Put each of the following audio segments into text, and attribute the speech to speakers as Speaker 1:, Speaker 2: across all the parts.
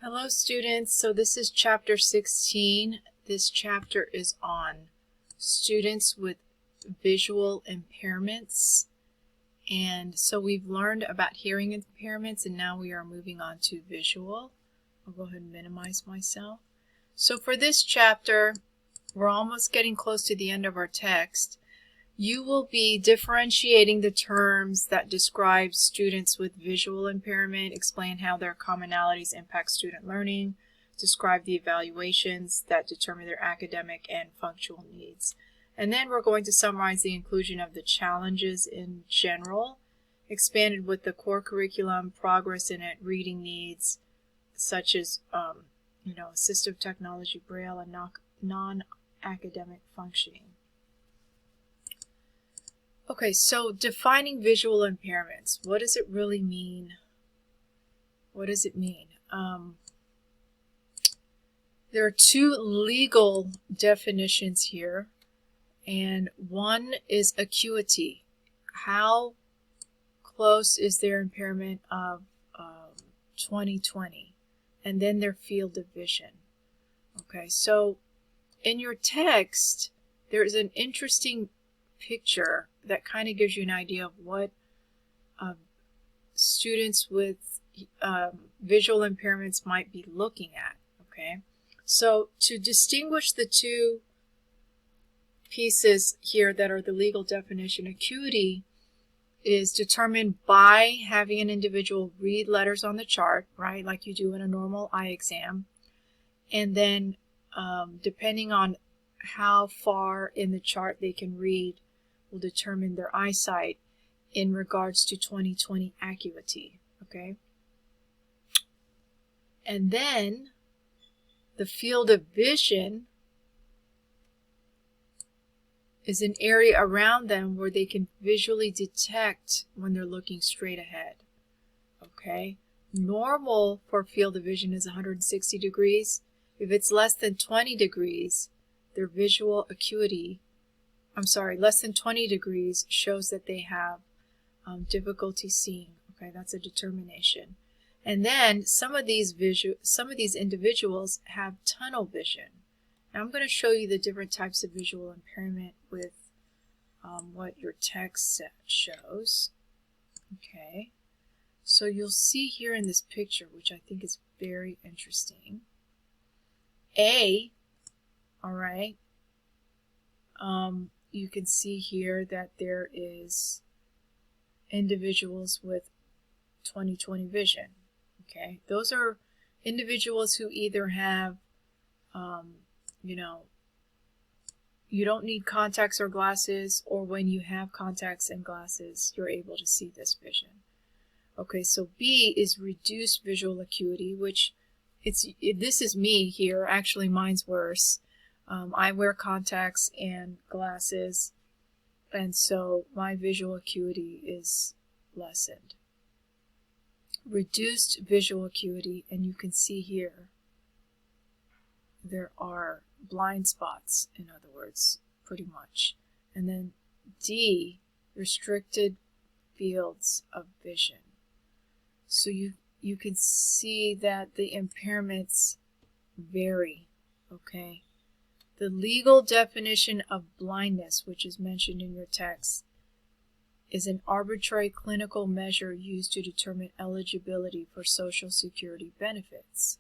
Speaker 1: Hello students, so this is chapter 16. This chapter is on students with visual impairments. And so we've learned about hearing impairments and now we are moving on to visual. I'll go ahead and minimize myself. So for this chapter, we're almost getting close to the end of our text. You will be differentiating the terms that describe students with visual impairment, explain how their commonalities impact student learning, describe the evaluations that determine their academic and functional needs. And then we're going to summarize the inclusion of the challenges in general, expanded with the core curriculum, progress in it, reading needs, such as assistive technology, Braille, and non-academic functioning. Okay, so defining visual impairments. What does it really mean? What does it mean? There are two legal definitions here, and one is acuity. How close is their impairment of 20/20? And then their field of vision. Okay, so in your text, there's an interesting picture that kind of gives you an idea of what students with visual impairments might be looking at. Okay, so to distinguish the two pieces here that are the legal definition, acuity is determined by having an individual read letters on the chart, right, like you do in a normal eye exam, and then depending on how far in the chart they can read will determine their eyesight in regards to 20/20 acuity, okay? And then the field of vision is an area around them where they can visually detect when they're looking straight ahead, okay? Normal for field of vision is 160 degrees. If it's less than 20 degrees, their visual acuity less than 20 degrees shows that they have difficulty seeing. Okay, that's a determination. And then some of these individuals have tunnel vision. Now I'm going to show you the different types of visual impairment with what your text shows. Okay, so you'll see here in this picture, which I think is very interesting. All right. You can see here that there is individuals with 20/20 vision. Okay, those are individuals who either have, you don't need contacts or glasses, or when you have contacts and glasses, you're able to see this vision. Okay, so B is reduced visual acuity, which this is me here. Actually, mine's worse. I wear contacts and glasses, and so my visual acuity is lessened. Reduced visual acuity, and you can see here there are blind spots, in other words, pretty much. And then D, restricted fields of vision. So you can see that the impairments vary, okay? The legal definition of blindness, which is mentioned in your text, is an arbitrary clinical measure used to determine eligibility for Social Security benefits.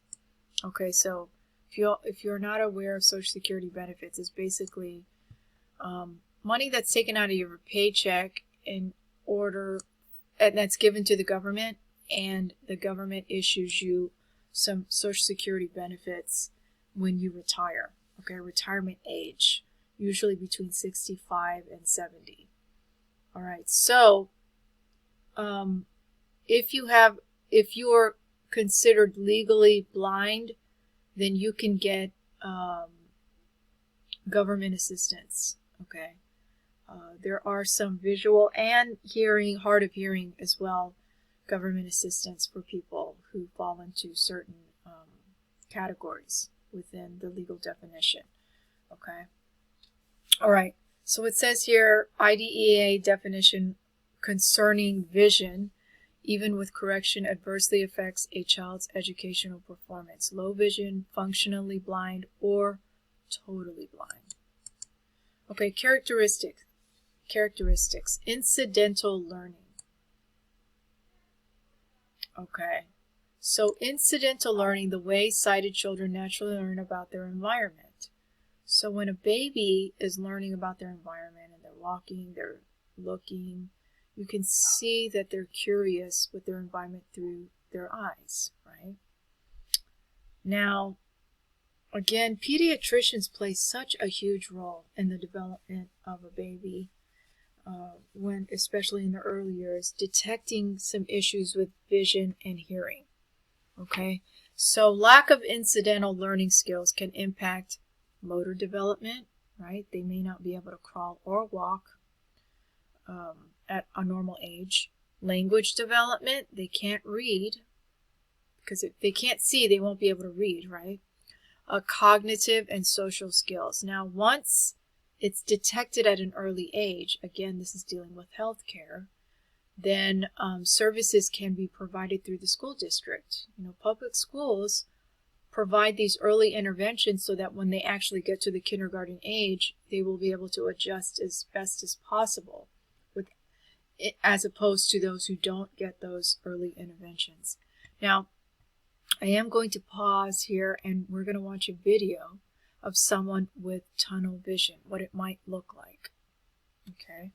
Speaker 1: Okay, so if you're not aware of Social Security benefits, it's basically money that's taken out of your paycheck and that's given to the government, and the government issues you some Social Security benefits when you retire. Okay, retirement age, usually between 65 and 70. All right, so if you're considered legally blind, then you can get government assistance. Okay, there are some visual and hearing, hard of hearing as well, government assistance for people who fall into certain categories within the legal definition. Okay. All right. So it says here, IDEA definition concerning vision even with correction, adversely affects a child's educational performance. Low vision, functionally blind, or totally blind. Okay, characteristics. Incidental learning. Okay, so incidental learning, the way sighted children naturally learn about their environment. So when a baby is learning about their environment and they're walking, they're looking, you can see that they're curious with their environment through their eyes, right? Now, again, pediatricians play such a huge role in the development of a baby, when, especially in the early years, detecting some issues with vision and hearing. Okay, so lack of incidental learning skills can impact motor development, right? They may not be able to crawl or walk at a normal age. Language development, they can't read, because if they can't see, they won't be able to read, right? Cognitive and social skills. Now, once it's detected at an early age, again, this is dealing with healthcare, then services can be provided through the school district. You know, public schools provide these early interventions so that when they actually get to the kindergarten age, they will be able to adjust as best as possible, with it, as opposed to those who don't get those early interventions. Now, I am going to pause here and we're going to watch a video of someone with tunnel vision, what it might look like. Okay.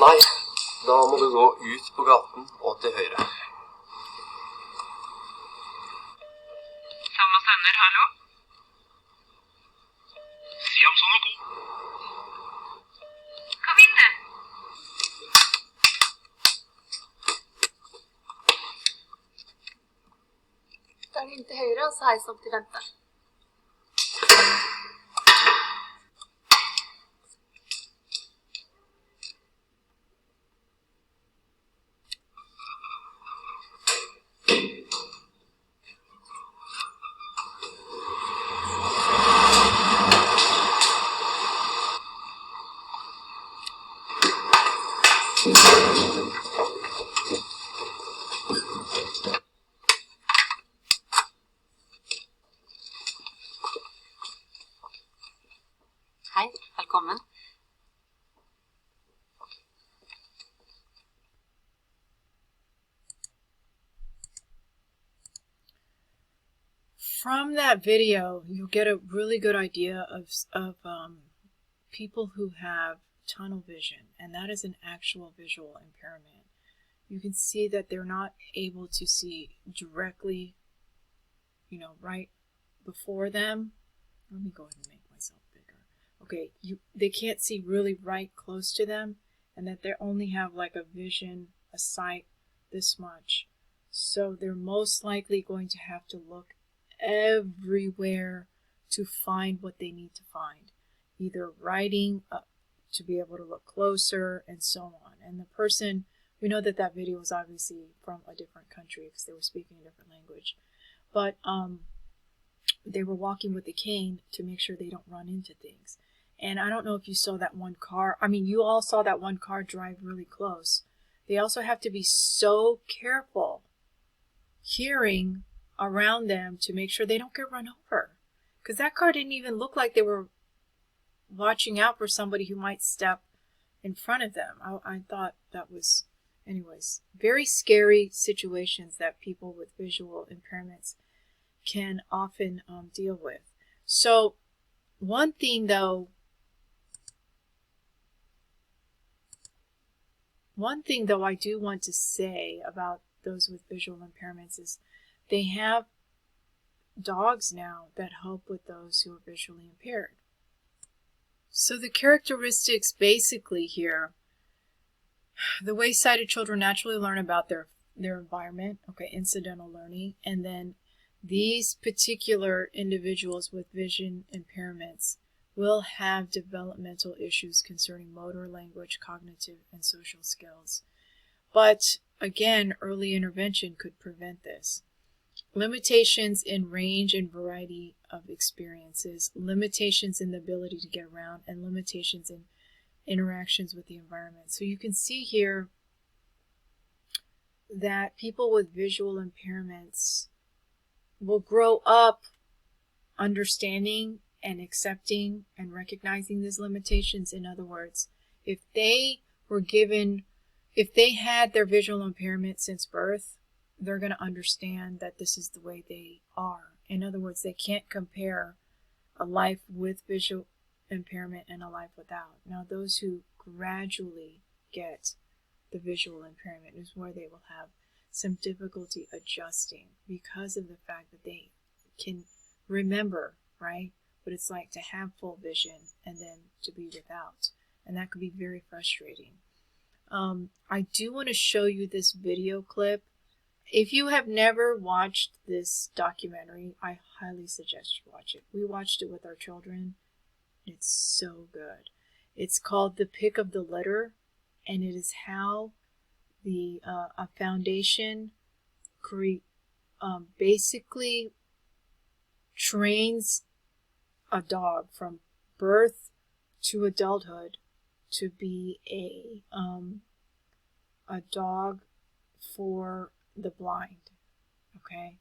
Speaker 2: Nei, da må du gå ut på gaten og til høyre.
Speaker 3: Samme sender, hallo? Siamson og co. Kom inn, du.
Speaker 4: Stang inn til høyre, og så heis opp til vente. Hei, velkommen.
Speaker 1: From that video, you'll get a really good idea of people who have tunnel vision, and that is an actual visual impairment. You can see that they're not able to see directly, you know, right before them. Let me go ahead and make myself bigger. Okay, they can't see really right close to them, and that they only have like a vision, a sight this much. So they're most likely going to have to look everywhere to find what they need to find, either writing up to be able to look closer and so on. And the person, we know that that video was obviously from a different country because they were speaking a different language, but they were walking with a cane to make sure they don't run into things. And I don't know if you saw that one car. I mean, you all saw that one car drive really close. They also have to be so careful hearing around them to make sure they don't get run over. Because that car didn't even look like they were watching out for somebody who might step in front of them. I thought that was, anyways, very scary situations that people with visual impairments can often deal with. So one thing though I do want to say about those with visual impairments is they have dogs now that help with those who are visually impaired. So the characteristics basically here, the way sighted children naturally learn about their environment, okay, incidental learning, and then these particular individuals with vision impairments will have developmental issues concerning motor, language, cognitive, and social skills. But again, early intervention could prevent this. Limitations in range and variety of experiences, limitations in the ability to get around, and limitations in interactions with the environment. So you can see here that people with visual impairments will grow up understanding and accepting and recognizing these limitations. In other words, if they had their visual impairment since birth, they're going to understand that this is the way they are. In other words, they can't compare a life with visual impairment and a life without. Now, those who gradually get the visual impairment is where they will have some difficulty adjusting because of the fact that they can remember, right, what it's like to have full vision and then to be without. And that could be very frustrating. I do want to show you this video clip. If you have never watched this documentary, I highly suggest you watch it. We watched it with our children. It's so good. It's called The Pick of the Litter, and it is how a foundation basically trains a dog from birth to adulthood to be a dog for the blind. Okay,